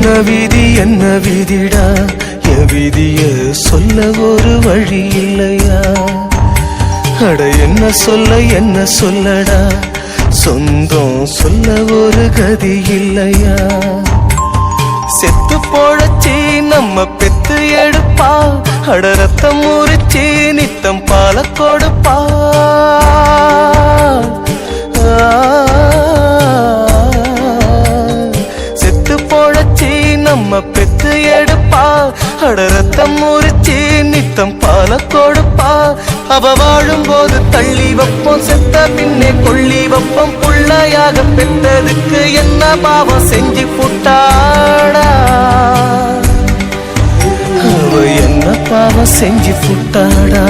என்ன விதிடா என் விதிய சொல்ல ஒரு வழி இல்லையா? அட என்ன சொல்லடா சொந்தம் சொல்ல ஒரு கதி இல்லையா? செத்து போழச்சி நம்ம பெத்து எடுப்பா, அட ரத்தம் முறிச்சி நித்தம் பால கொடுப்பா. செத்து போழச்சி நம்ம பெத்து எடுப்பா, அட ரத்தம் முறிச்சி நித்தம் பால கொடுப்பா. அவ வாழும் போது தள்ளி வைப்போம், செத்த பின்னே கொள்ளி வைப்போம். புள்ளையாக பெற்றதுக்கு என்ன பாவம் செஞ்சு புட்டாடா? அவ என்ன பாவம் செஞ்சு புட்டாடா?